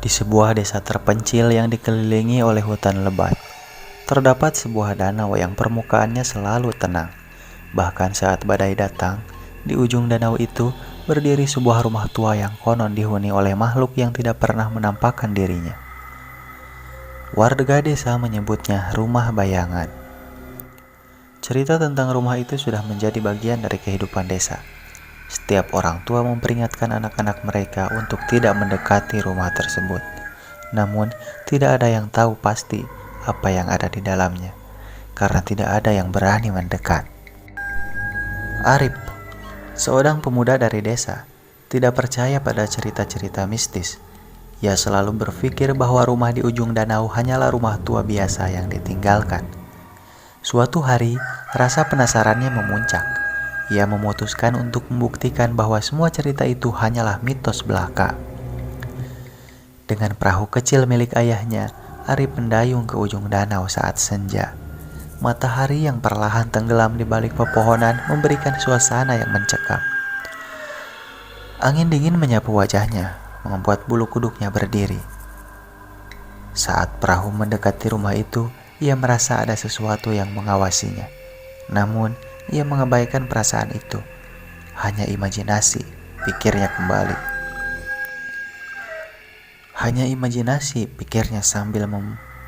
Di sebuah desa terpencil yang dikelilingi oleh hutan lebat, terdapat sebuah danau yang permukaannya selalu tenang. Bahkan saat badai datang, di ujung danau itu berdiri sebuah rumah tua yang konon dihuni oleh makhluk yang tidak pernah menampakkan dirinya. Warga desa menyebutnya rumah bayangan. Cerita tentang rumah itu sudah menjadi bagian dari kehidupan desa. Setiap orang tua memperingatkan anak-anak mereka untuk tidak mendekati rumah tersebut. Namun, tidak ada yang tahu pasti apa yang ada di dalamnya, karena tidak ada yang berani mendekat. Arif, seorang pemuda dari desa, tidak percaya pada cerita-cerita mistis. Ia selalu berpikir bahwa rumah di ujung danau hanyalah rumah tua biasa yang ditinggalkan. Suatu hari, rasa penasarannya memuncak. Ia memutuskan untuk membuktikan bahwa semua cerita itu hanyalah mitos belaka. Dengan perahu kecil milik ayahnya, Arif mendayung ke ujung danau saat senja. Matahari yang perlahan tenggelam di balik pepohonan memberikan suasana yang mencekam. Angin dingin menyapu wajahnya, membuat bulu kuduknya berdiri. Saat perahu mendekati rumah itu, ia merasa ada sesuatu yang mengawasinya. Namun, ia mengabaikan perasaan itu. Hanya imajinasi, pikirnya kembali. Hanya imajinasi, pikirnya sambil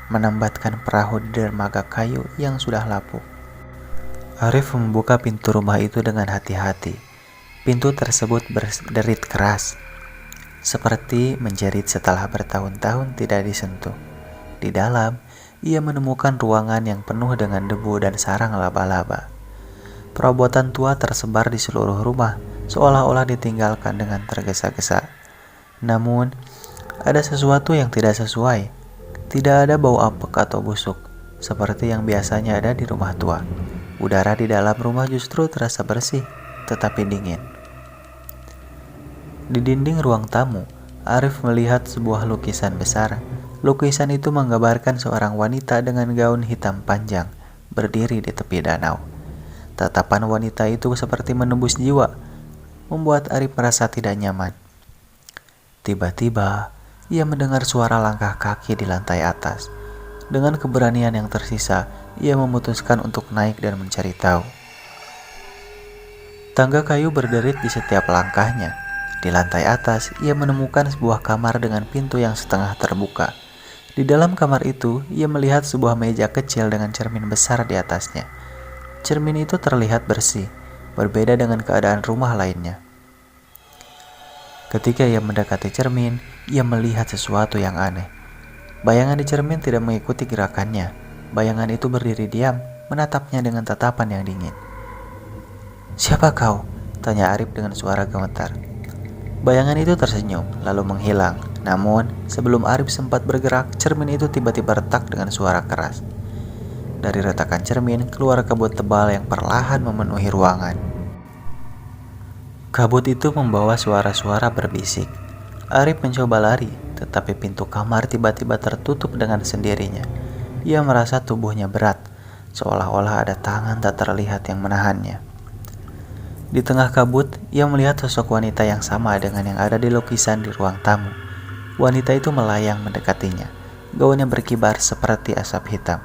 menambatkan perahu di dermaga kayu yang sudah lapuk. Arif membuka pintu rumah itu dengan hati-hati. Pintu tersebut berderit keras, seperti menjerit setelah bertahun-tahun tidak disentuh. Di dalam, ia menemukan ruangan yang penuh dengan debu dan sarang laba-laba. Perabotan tua tersebar di seluruh rumah, seolah-olah ditinggalkan dengan tergesa-gesa. Namun, ada sesuatu yang tidak sesuai. Tidak ada bau apek atau busuk, seperti yang biasanya ada di rumah tua. Udara di dalam rumah justru terasa bersih, tetapi dingin. Di dinding ruang tamu, Arif melihat sebuah lukisan besar. Lukisan itu menggambarkan seorang wanita dengan gaun hitam panjang, berdiri di tepi danau. Tatapan wanita itu seperti menembus jiwa, membuat Arif merasa tidak nyaman. Tiba-tiba, ia mendengar suara langkah kaki di lantai atas. Dengan keberanian yang tersisa, ia memutuskan untuk naik dan mencari tahu. Tangga kayu berderit di setiap langkahnya. Di lantai atas, ia menemukan sebuah kamar dengan pintu yang setengah terbuka. Di dalam kamar itu, ia melihat sebuah meja kecil dengan cermin besar di atasnya. Cermin itu terlihat bersih, berbeda dengan keadaan rumah lainnya. Ketika ia mendekati cermin, ia melihat sesuatu yang aneh. Bayangan di cermin tidak mengikuti gerakannya. Bayangan itu berdiri diam, menatapnya dengan tatapan yang dingin. "Siapa kau?" tanya Arif dengan suara gemetar. Bayangan itu tersenyum, lalu menghilang. Namun, sebelum Arif sempat bergerak, cermin itu tiba-tiba retak dengan suara keras. Dari retakan cermin, keluar kabut tebal yang perlahan memenuhi ruangan. Kabut itu membawa suara-suara berbisik. Arif mencoba lari, tetapi pintu kamar tiba-tiba tertutup dengan sendirinya. Ia merasa tubuhnya berat, seolah-olah ada tangan tak terlihat yang menahannya. Di tengah kabut, ia melihat sosok wanita yang sama dengan yang ada di lukisan di ruang tamu. Wanita itu melayang mendekatinya. Gaunnya berkibar seperti asap hitam.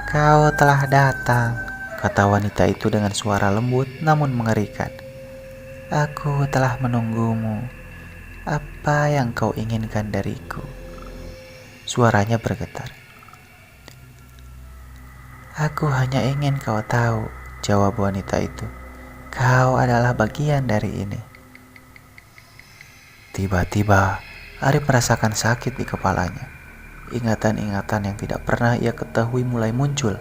"Kau telah datang," kata wanita itu dengan suara lembut namun mengerikan. "Aku telah menunggumu. Apa yang kau inginkan dariku?" Suaranya bergetar. "Aku hanya ingin kau tahu," jawab wanita itu. "Kau adalah bagian dari ini." Tiba-tiba, Arif merasakan sakit di kepalanya. Ingatan-ingatan yang tidak pernah ia ketahui mulai muncul.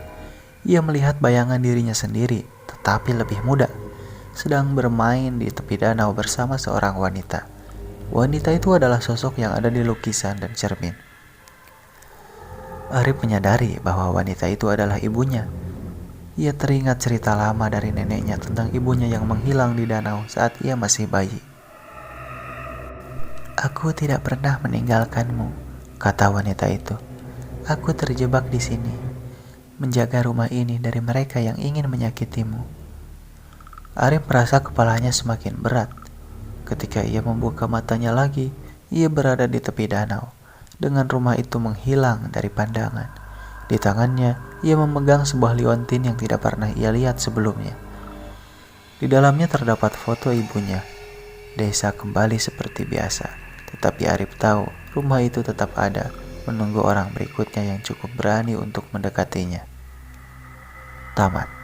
Ia melihat bayangan dirinya sendiri, tetapi lebih muda, sedang bermain di tepi danau bersama seorang wanita. Wanita itu adalah sosok yang ada di lukisan dan cermin. Arif menyadari bahwa wanita itu adalah ibunya. Ia teringat cerita lama dari neneknya tentang ibunya yang menghilang di danau saat ia masih bayi. "Aku tidak pernah meninggalkanmu," kata wanita itu. "Aku terjebak di sini, menjaga rumah ini dari mereka yang ingin menyakitimu." Arif merasa kepalanya semakin berat. Ketika ia membuka matanya lagi, ia berada di tepi danau, dengan rumah itu menghilang dari pandangan. Di tangannya, ia memegang sebuah liontin yang tidak pernah ia lihat sebelumnya. Di dalamnya terdapat foto ibunya. Desa kembali seperti biasa, tetapi Arif tahu rumah itu tetap ada, menunggu orang berikutnya yang cukup berani untuk mendekatinya. Tamat.